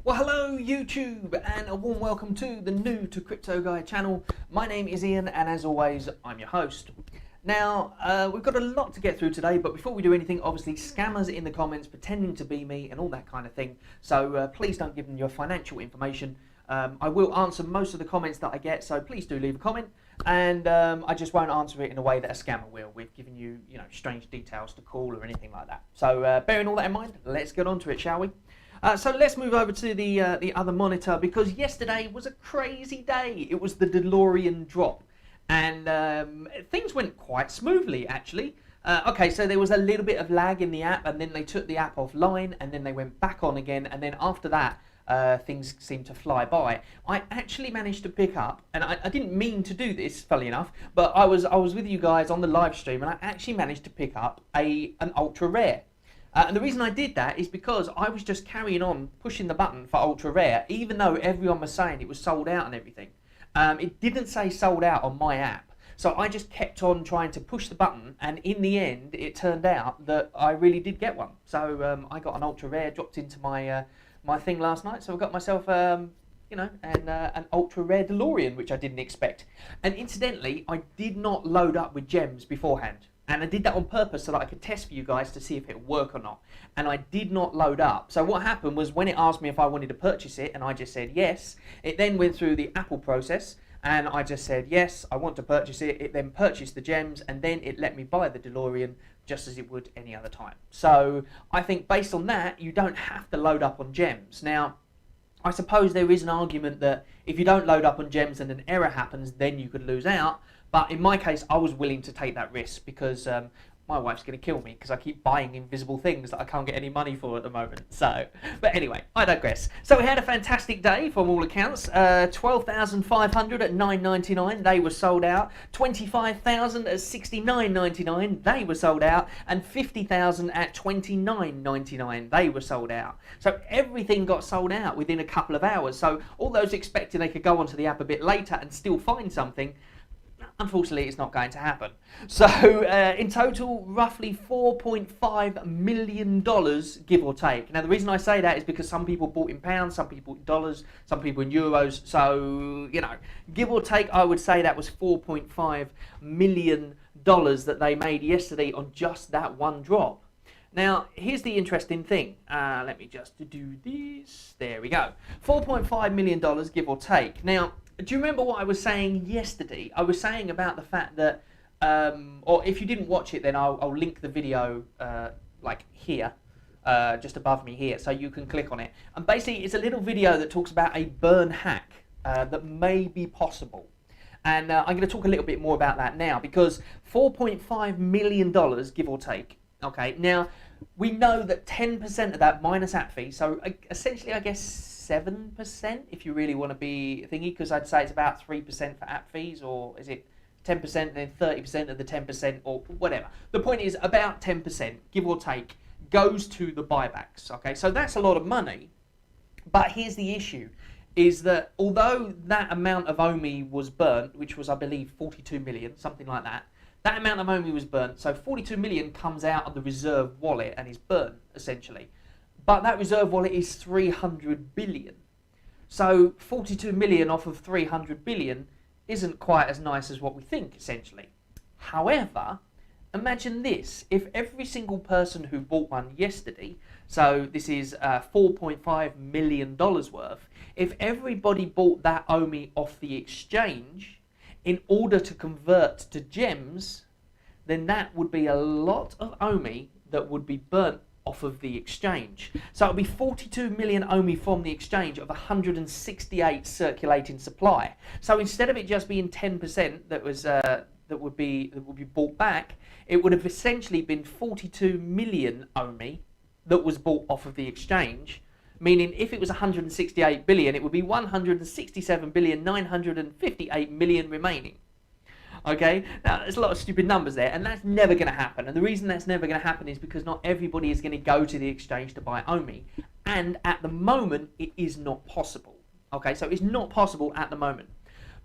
Well, hello YouTube, and a warm welcome to the New to Crypto Guy channel. My name is Ian, and as always, I'm your host. Now, we've got a lot to get through today, but before we do anything, obviously scammers in the comments pretending to be me and all that kind of thing. So please don't give them your financial information. I will answer most of the comments that I get, so please do leave a comment. And I just won't answer it in a way that a scammer will. We've given you, strange details to call or anything like that. So bearing all that in mind, let's get on to it, shall we? So let's move over to the other monitor, because yesterday was a crazy day. It was the Delorean drop, and things went quite smoothly actually. Okay, so there was a little bit of lag in the app, and then they took the app offline, and then they went back on again, and then after that things seemed to fly by. I actually managed to pick up, and I didn't mean to do this, funnily enough, but I was with you guys on the live stream, and I actually managed to pick up an ultra rare. And the reason I did that is because I was just carrying on pushing the button for ultra rare, even though everyone was saying it was sold out and everything. It didn't say sold out on my app, so I just kept on trying to push the button, and in the end it turned out that I really did get one. So I got an ultra rare dropped into my my thing last night, so I got myself an ultra rare Delorean, which I didn't expect. And incidentally, I did not load up with gems beforehand. And I did that on purpose so that I could test for you guys to see if it would work or not. And I did not load up. So what happened was, when it asked me if I wanted to purchase it, and I just said yes, it then went through the Apple process, and I just said yes, I want to purchase it. It then purchased the gems, and then it let me buy the Delorean just as it would any other time. So I think based on that, you don't have to load up on gems. Now, I suppose there is an argument that if you don't load up on gems and an error happens, then you could lose out. But in my case, I was willing to take that risk because my wife's going to kill me because I keep buying invisible things that I can't get any money for at the moment. So, but anyway, I digress. So we had a fantastic day from all accounts. 12,500 at $9.99, they were sold out. 25,000 at $69.99, they were sold out. And 50,000 at $29.99, they were sold out. So everything got sold out within a couple of hours. So all those expecting they could go onto the app a bit later and still find something, unfortunately, it's not going to happen. So in total, roughly $4.5 million, give or take. Now, the reason I say that is because some people bought in pounds, some people in dollars, some people in euros. So, give or take, I would say that was $4.5 million that they made yesterday on just that one drop. Now, here's the interesting thing. Let me just do this. There we go. $4.5 million, give or take. Now, do you remember what I was saying yesterday? I was saying about the fact that, or if you didn't watch it, then I'll link the video like here, just above me here, so you can click on it. And basically, it's a little video that talks about a burn hack that may be possible. And I'm going to talk a little bit more about that now, because $4.5 million, give or take. Okay, now we know that 10% of that minus app fee, so essentially, I guess 7% if you really want to be thingy, because I'd say it's about 3% for app fees, or is it 10% and then 30% of the 10%, or whatever. The point is, about 10%, give or take, goes to the buybacks. Okay, so that's a lot of money, but here's the issue, is that although that amount of OMI was burnt, which was, I believe, 42 million, something like that, that amount of OMI was burnt, so 42 million comes out of the reserve wallet and is burnt, essentially. But that reserve wallet is 300 billion. So 42 million off of 300 billion isn't quite as nice as what we think, essentially. However, imagine this. If every single person who bought one yesterday, so this is $4.5 million worth, if everybody bought that OMI off the exchange in order to convert to gems, then that would be a lot of OMI that would be burnt off of the exchange. So it would be 42 million OMI from the exchange of 168 circulating supply. So instead of it just being 10% that was that would be bought back, it would have essentially been 42 million OMI that was bought off of the exchange. Meaning, if it was 168 billion, it would be 167,958 million remaining. Okay, now there's a lot of stupid numbers there, and that's never going to happen. And the reason that's never going to happen is because not everybody is going to go to the exchange to buy OMI, and at the moment it is not possible. Okay, so it's not possible at the moment.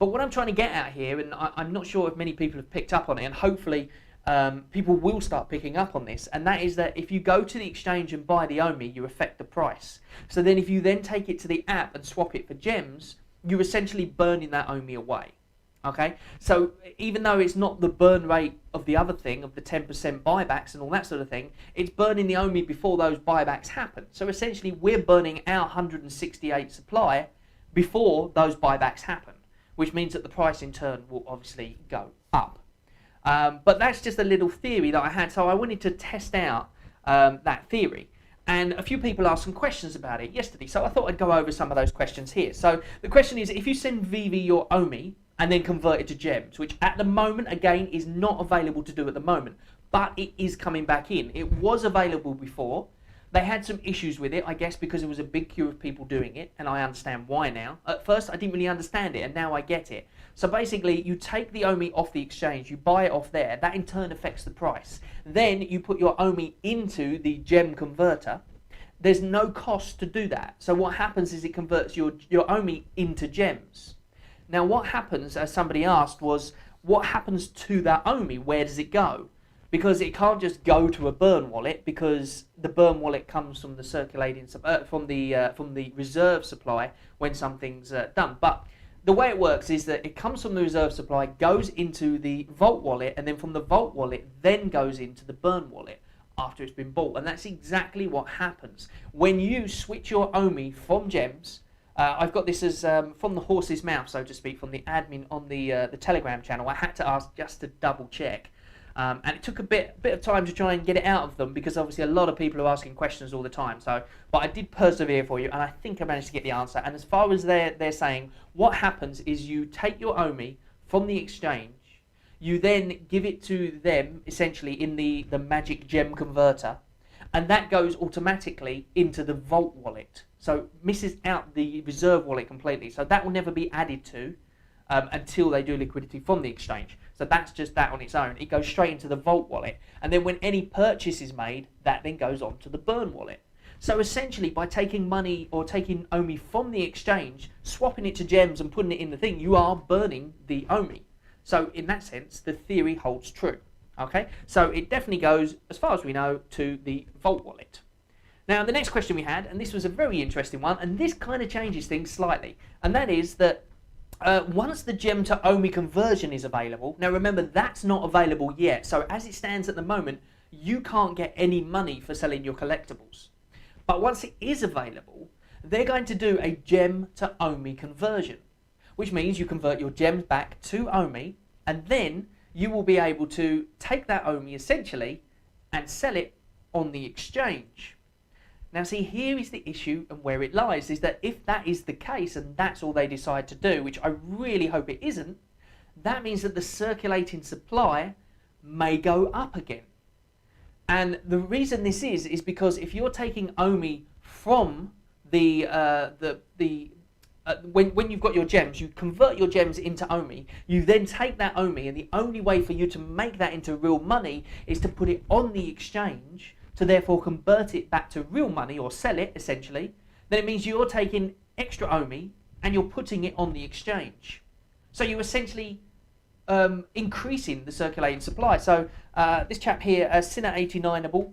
But what I'm trying to get at here, and I'm not sure if many people have picked up on it, and hopefully people will start picking up on this, and that is that if you go to the exchange and buy the OMI, you affect the price. So then if you then take it to the app and swap it for gems, you're essentially burning that OMI away. Okay, so even though it's not the burn rate of the other thing, of the 10% buybacks and all that sort of thing, it's burning the OMI before those buybacks happen. So essentially we're burning our 168 supply before those buybacks happen, which means that the price in turn will obviously go up. But that's just a little theory that I had, so I wanted to test out that theory. And a few people asked some questions about it yesterday, so I thought I'd go over some of those questions here. So the question is, if you send Vivi your OMI and then convert it to gems, which at the moment, again, is not available to do at the moment, but it is coming back in. It was available before. They had some issues with it, I guess, because there was a big queue of people doing it, and I understand why now. At first, I didn't really understand it, and now I get it. So basically, you take the OMI off the exchange, you buy it off there, that in turn affects the price. Then you put your OMI into the gem converter. There's no cost to do that. So what happens is it converts your OMI into gems. Now what happens, as somebody asked, was what happens to that OMI? Where does it go? Because it can't just go to a burn wallet, because the burn wallet comes from the circulating from the reserve supply when something's done. But the way it works is that it comes from the reserve supply, goes into the Vault wallet, and then from the Vault wallet then goes into the burn wallet after it's been bought. And that's exactly what happens when you switch your OMI from gems. I've got this as from the horse's mouth, so to speak, from the admin on the Telegram channel. I had to ask just to double check, and it took a bit of time to try and get it out of them, because obviously a lot of people are asking questions all the time. But I did persevere for you, and I think I managed to get the answer. And as far as they're saying, what happens is you take your OMI from the exchange, you then give it to them essentially in the magic gem converter, and that goes automatically into the Vault wallet. So misses out the reserve wallet completely. So that will never be added to until they do liquidity from the exchange. So that's just that on its own. It goes straight into the Vault wallet. And then when any purchase is made, that then goes on to the burn wallet. So essentially, by taking money or taking OMI from the exchange, swapping it to gems and putting it in the thing, you are burning the OMI. So in that sense, the theory holds true. Okay, so it definitely goes, as far as we know, to the Vault wallet. Now, the next question we had, and this was a very interesting one, and this kind of changes things slightly, and that is that once the gem to OMI conversion is available, now remember, that's not available yet. So as it stands at the moment, you can't get any money for selling your collectibles. But once it is available, they're going to do a gem to OMI conversion, which means you convert your gems back to OMI, and then you will be able to take that OMI essentially and sell it on the exchange. Now see, here is the issue and where it lies, is that if that is the case and that's all they decide to do, which I really hope it isn't, that means that the circulating supply may go up again. And the reason this is because if you're taking OMI from when you've got your gems, you convert your gems into OMI, you then take that OMI, and the only way for you to make that into real money is to put it on the exchange, to therefore convert it back to real money or sell it essentially. Then it means you're taking extra OMI and you're putting it on the exchange. So you're essentially increasing the circulating supply. So this chap here, Sinner89able,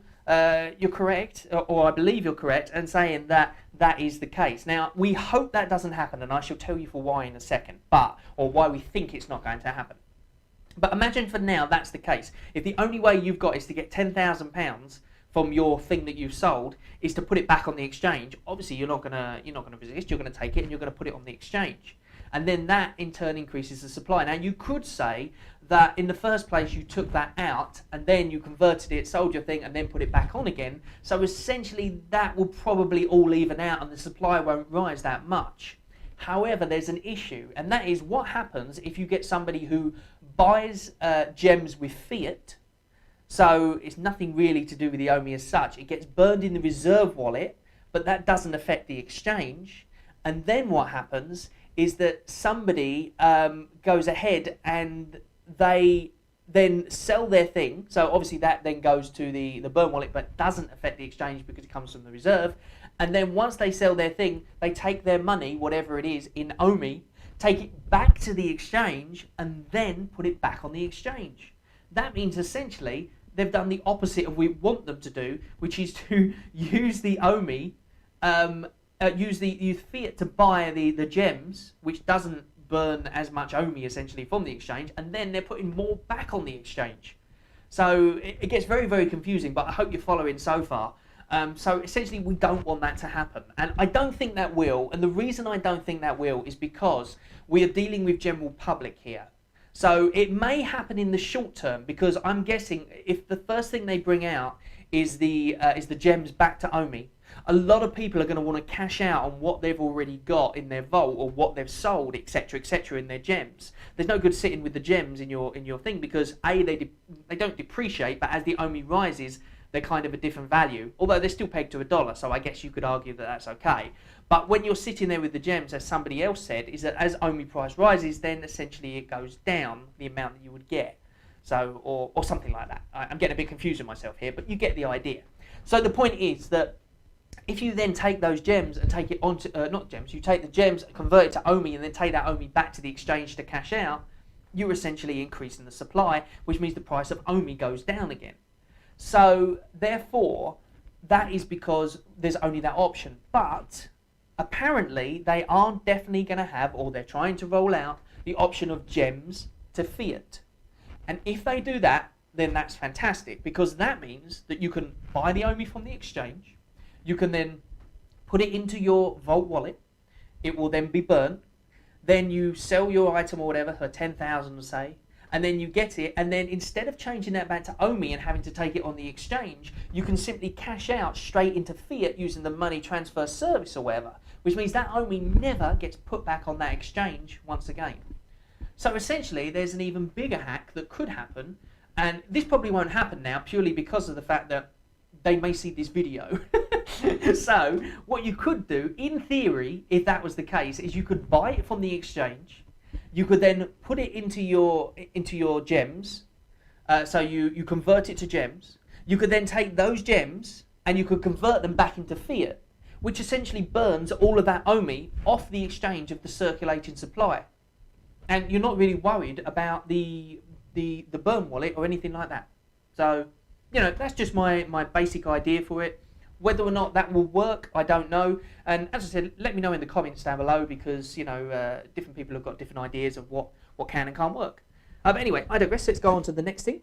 you're correct, or I believe you're correct, and saying that that is the case. Now, we hope that doesn't happen, and I shall tell you for why in a second, or why we think it's not going to happen. But imagine for now that's the case. If the only way you've got is to get £10,000 from your thing that you've sold is to put it back on the exchange, obviously you're not gonna resist. You're gonna take it and you're gonna put it on the exchange, and then that in turn increases the supply. Now you could say that in the first place you took that out and then you converted it, sold your thing, and then put it back on again. So essentially that will probably all even out and the supply won't rise that much. However, there's an issue, and that is what happens if you get somebody who buys gems with fiat. So it's nothing really to do with the OMI as such. It gets burned in the reserve wallet, but that doesn't affect the exchange. And then what happens is that somebody goes ahead and they then sell their thing. So obviously that then goes to the burn wallet, but doesn't affect the exchange because it comes from the reserve. And then once they sell their thing, they take their money, whatever it is, in OMI, take it back to the exchange, and then put it back on the exchange. that means essentially they've done the opposite of what we want them to do, which is to use the Omi, use fiat to buy the gems, which doesn't burn as much Omi essentially from the exchange, and then they're putting more back on the exchange. So it gets very, very confusing, but I hope you're following so far. So essentially we don't want that to happen, and I don't think that will, and the reason I don't think that will is because we are dealing with general public here. So it may happen in the short term, because I'm guessing if the first thing they bring out is the gems back to Omi, a lot of people are going to want to cash out on what they've already got in their vault or what they've sold, etc., in their gems. There's no good sitting with the gems in your thing, because they don't depreciate, but as the Omi rises, they're kind of a different value. Although they're still pegged to $1, so I guess you could argue that that's okay. But when you're sitting there with the gems, as somebody else said, is that as Omi price rises, then essentially it goes down the amount that you would get. So, or something like that. I'm getting a bit confused with myself here, but you get the idea. So the point is that if you then take those gems and take it onto, not gems, you take the gems and convert it to Omi and then take that Omi back to the exchange to cash out, you're essentially increasing the supply, which means the price of Omi goes down again. So therefore, that is because there's only that option. But apparently they are definitely going to have, or they're trying to roll out, the option of gems to fiat. And if they do that, then that's fantastic, because that means that you can buy the Omi from the exchange, you can then put it into your Vault wallet, it will then be burnt, then you sell your item or whatever for 10,000, say, and then you get it, and then instead of changing that back to Omi and having to take it on the exchange, you can simply cash out straight into fiat using the money transfer service or whatever, which means that Omi never gets put back on that exchange once again. So essentially, there's an even bigger hack that could happen, and this probably won't happen now purely because of the fact that they may see this video. So what you could do, in theory, if that was the case, is you could buy it from the exchange. You could then put it into your gems, so you convert it to gems. You could then take those gems and you could convert them back into fiat, which essentially burns all of that Omi off the exchange of the circulating supply. And you're not really worried about the burn wallet or anything like that. So, that's just my basic idea for it. Whether or not that will work, I don't know. And as I said, let me know in the comments down below, because different people have got different ideas of what can and can't work. But anyway, I digress. Let's go on to the next thing.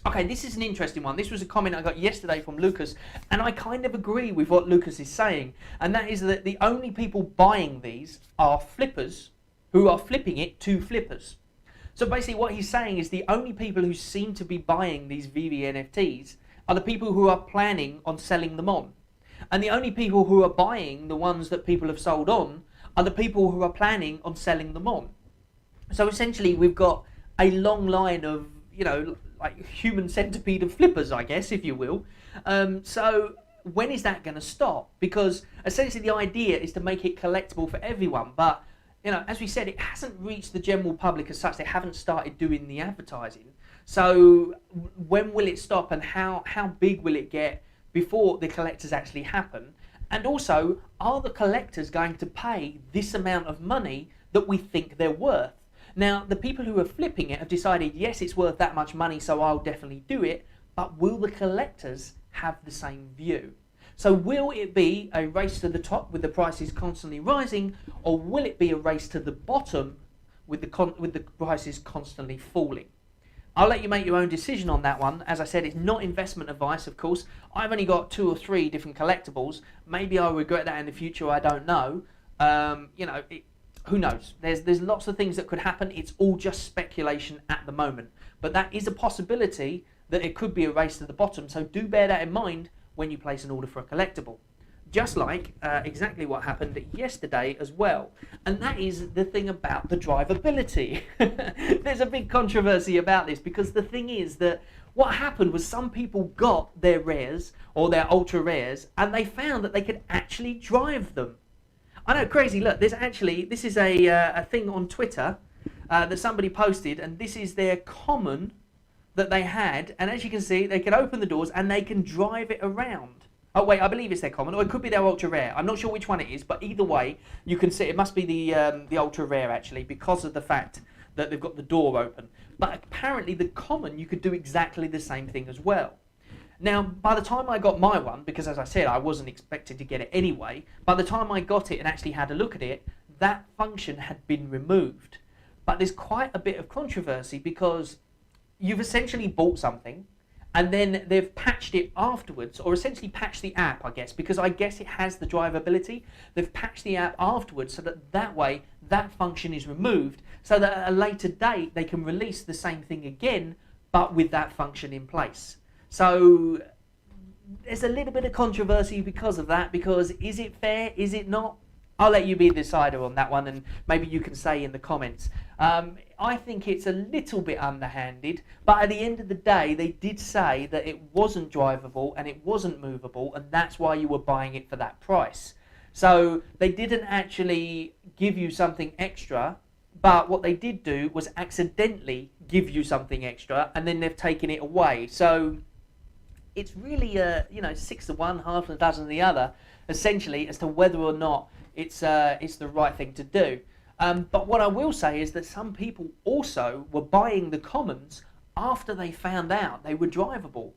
Okay, this is an interesting one. This was a comment I got yesterday from Lucas, and I kind of agree with what Lucas is saying. And that is that the only people buying these are flippers who are flipping it to flippers. So basically what he's saying is the only people who seem to be buying these VV NFTs are the people who are planning on selling them on. And the only people who are buying the ones that people have sold on are the people who are planning on selling them on. So essentially we've got a long line of, like human centipede of flippers, I guess, if you will. So when is that going to stop? Because essentially the idea is to make it collectible for everyone, but as we said, it hasn't reached the general public as such. They haven't started doing the advertising. So when will it stop, and how big will it get before the collectors actually happen? And also, are the collectors going to pay this amount of money that we think they're worth? Now, the people who are flipping it have decided, yes, it's worth that much money, so I'll definitely do it. But will the collectors have the same view? So will it be a race to the top with the prices constantly rising, or will it be a race to the bottom with the prices constantly falling? I'll let you make your own decision on that one. As I said, it's not investment advice, of course. I've only got 2 or 3 different collectibles. Maybe I'll regret that in the future, I don't know. Who knows? There's lots of things that could happen. It's all just speculation at the moment. But that is a possibility that it could be a race to the bottom, so do bear that in mind when you place an order for a collectible. Just like exactly what happened yesterday as well. And that is the thing about the drivability. There's a big controversy about this, because the thing is that what happened was some people got their rares or their ultra rares and they found that they could actually drive them. I know, crazy. Look, this is a thing on Twitter that somebody posted, and this is their common that they had, and as you can see, they can open the doors and they can drive it around. Oh wait, I believe it's their common, or it could be their ultra rare. I'm not sure which one it is, but either way, you can see it must be the ultra rare actually, because of the fact that they've got the door open. But apparently the Common, you could do exactly the same thing as well. Now, by the time I got my one, because as I said, I wasn't expected to get it anyway, by the time I got it and actually had a look at it, that function had been removed. But there's quite a bit of controversy because you've essentially bought something and then they've patched it afterwards, or essentially patched the app, I guess, because I guess it has the drivability. They've patched the app afterwards so that way that function is removed, so that at a later date they can release the same thing again, but with that function in place. So there's a little bit of controversy because of that, because is it fair, is it not? I'll let you be the decider on that one, and maybe you can say in the comments. I think it's a little bit underhanded, but at the end of the day, they did say that it wasn't drivable and it wasn't movable, and that's why you were buying it for that price. So they didn't actually give you something extra, but what they did do was accidentally give you something extra, and then they've taken it away. So it's really 6 to 1, half a dozen of the other, essentially, as to whether or not it's the right thing to do. But what I will say is that some people also were buying the Commons after they found out they were drivable.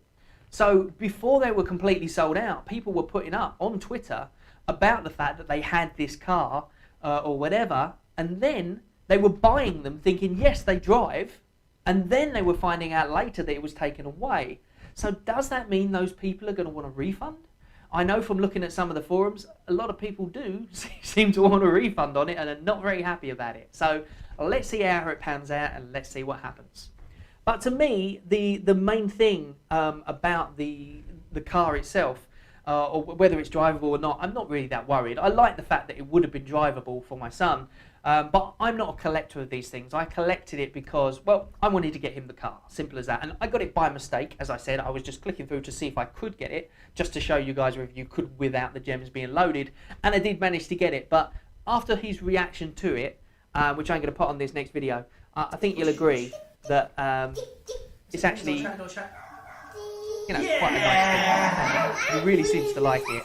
So before they were completely sold out, people were putting up on Twitter about the fact that they had this car or whatever, and then they were buying them thinking, yes, they drive, and then they were finding out later that it was taken away. So does that mean those people are going to want a refund? I know from looking at some of the forums, a lot of people do seem to want a refund on it and are not very happy about it. So let's see how it pans out and let's see what happens. But to me, the main thing about the car itself, or whether it's drivable or not, I'm not really that worried. I like the fact that it would have been drivable for my son, but I'm not a collector of these things. I collected it because, well, I wanted to get him the car, simple as that. And I got it by mistake, as I said. I was just clicking through to see if I could get it, just to show you guys if you could without the gems being loaded, and I did manage to get it. But after his reaction to it, which I'm going to put on this next video, I think you'll agree that it's actually, quite a nice thing. He really seems to like it.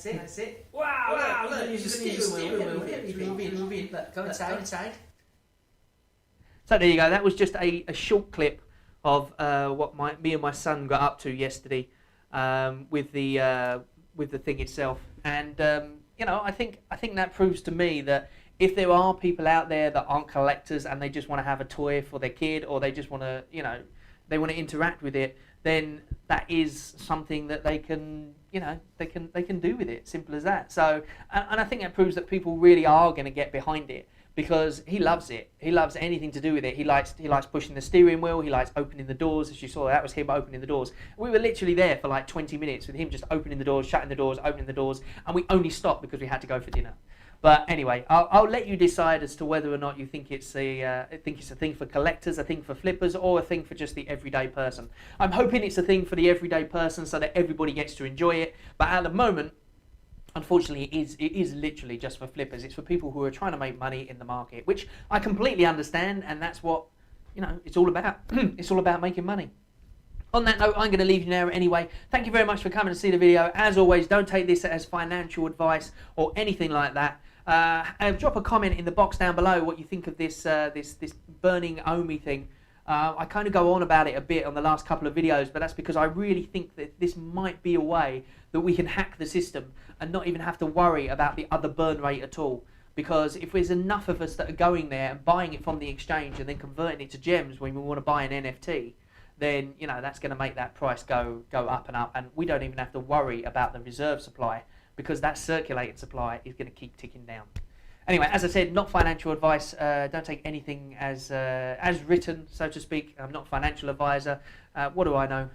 That's it. Wow, look, you just move in. Look, go inside. So there you go. That was just a short clip of what me and my son got up to yesterday with the thing itself. And I think that proves to me that if there are people out there that aren't collectors and they just want to have a toy for their kid, or they just want to, they want to interact with it, then that is something that they can, they can do with it. Simple as that. So, and I think that proves that people really are going to get behind it, because he loves it. He loves anything to do with it. He likes pushing the steering wheel. He likes opening the doors. As you saw, that was him opening the doors. We were literally there for like 20 minutes with him just opening the doors, shutting the doors, opening the doors, and we only stopped because we had to go for dinner. But anyway, I'll let you decide as to whether or not you think it's a thing for collectors, a thing for flippers, or a thing for just the everyday person. I'm hoping it's a thing for the everyday person so that everybody gets to enjoy it. But at the moment, unfortunately, it is literally just for flippers. It's for people who are trying to make money in the market, which I completely understand, and that's what it's all about. It's all about making money. On that note, I'm going to leave you now anyway. Thank you very much for coming to see the video. As always, don't take this as financial advice or anything like that. Drop a comment in the box down below what you think of this burning Ecomi thing. I kind of go on about it a bit on the last couple of videos, but that's because I really think that this might be a way that we can hack the system and not even have to worry about the other burn rate at all. Because if there's enough of us that are going there and buying it from the exchange and then converting it to gems when we want to buy an NFT, then that's going to make that price go up and up, and we don't even have to worry about the reserve supply, because that circulating supply is going to keep ticking down. Anyway, as I said, not financial advice. Don't take anything as written, so to speak. I'm not a financial advisor. What do I know?